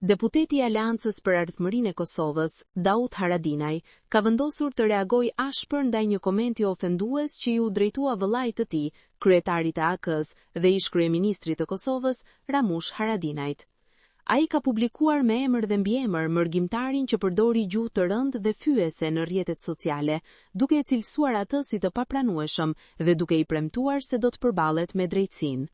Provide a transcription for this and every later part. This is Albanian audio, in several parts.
Deputeti i Aleancës për Ardhmërinë e Kosovës, Daud Haradinaj, ka vendosur të reagojë ashpër ndaj një komenti ofendues që ju drejtua vëllait të tij, kryetarit të AK-s dhe ish kryeministrit të Kosovës, Ramush Haradinajt. Ai ka publikuar me emër dhe mbiemër mërgjimtarin që përdori gjuhë të rëndë dhe fyese në rrjetet sociale, duke e cilësuar atë si të papranueshëm dhe duke i premtuar se do të përballet me drejtësinë.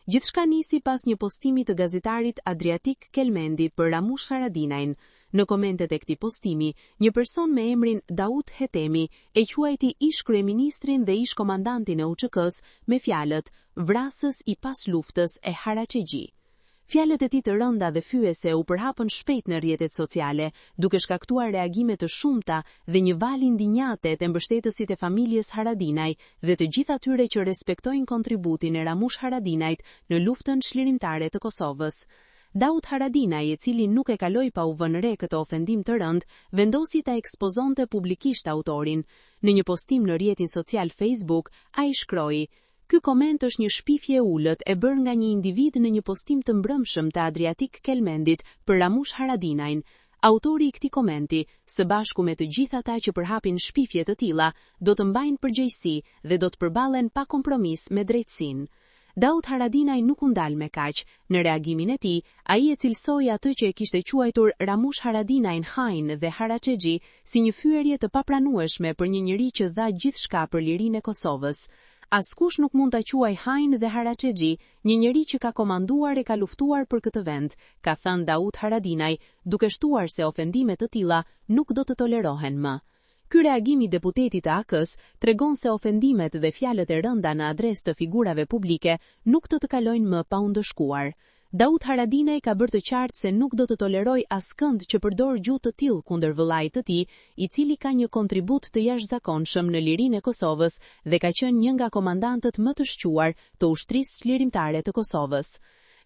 Gjithçka nisi pas një postimi të gazetarit Adriatik Kelmendi për Ramush Haradinajn. Në komentet e këtij postimi, një person me emrin Daud Hetemi e quajti ish kryeministrin dhe ish komandantin e UÇK-s me fjalët vrasës i pas luftës e Haraçegji. Fjalët e tij të rënda dhe fyese u përhapën shpejt në rrjetet sociale, duke shkaktuar reagime të shumta dhe një val indinjate të mbështetësit e familjes Haradinaj dhe të gjithë atyre që respektojnë kontributin e Ramush Haradinajt në luftën çlirimtare të Kosovës. Daud Haradinaj, i cili nuk e kaloi pa u vënë re këtë ofendim të rënd, vendosi ta ekspozonte publikisht autorin. Në një postim në rrjetin social Facebook, ai shkroi: "Ky koment është një shpifje e ulët e bërë nga një individ në një postim të mbrëmshëm të Adriatik Kelmendit për Ramush Haradinajn. Autori i këtij komenti, së bashku me të gjithë ata që përhapin shpifje të tilla, do të mbajnë përgjegjësi dhe do të përballen pa kompromis me drejtësinë." Daud Haradinaj nuk u ndal me kaq. Në reagimin e tij, ai e cilësoi atë që e kishte quajtur Ramush Haradinajn hajn dhe Haraçegji si një fyerje të papranueshme për një njeri që dha gjithçka për lirinë e Kosovës. Askush nuk mund ta quaj hajn dhe Haraçegji një njeri që ka komanduar e ka luftuar për këtë vend, ka thënë Daud Haradinaj, duke shtuar se ofendimet të tilla nuk do të tolerohen më. Ky reagim i deputetit të AK-s tregon se ofendimet dhe fjalët e rënda në adresë të figurave publike nuk do të kalojnë më pa u ndëshkuar. Daud Haradinaj ka bërë të qartë se nuk do të toleroj askënd që përdor gjuhë të tillë kundër vëllait të tij, i cili ka një kontribut të jashtëzakonshëm në lirinë e Kosovës dhe ka qenë një nga komandantët më të shquar të ushtrisë çlirimtare të Kosovës.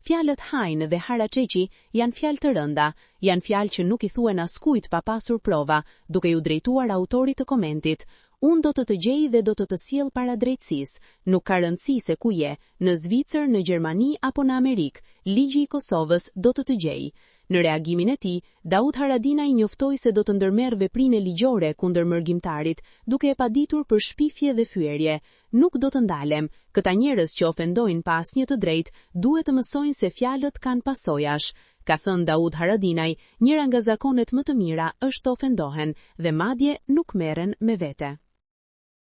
Fjalët hajn dhe Haraçegji janë fjalë të rënda, janë fjalë që nuk i thuhen askujt pa pasur prova, duke ju drejtuar autorit të komentit: "Unë do të gjej dhe do të sjell para drejtësisë. Nuk ka rëndësi se ku je, në Zvicër, në Gjermani apo në Amerikë, ligji i Kosovës do të gjej." Në reagimin e tij, Daud Haradinaj njoftoi se do të ndërmerrë veprime ligjore kundër mërgjimtarit, duke e paditur për shpifje dhe fyerje. "Nuk do të ndalem. Këta njerëz që ofendojnë pa asnjë të drejtë, duhet të mësojnë se fjalët kanë pasojash", ka thënë Daud Haradinaj. Njëra nga zakonet më të mira është të ofendohen dhe madje nuk merren me vete.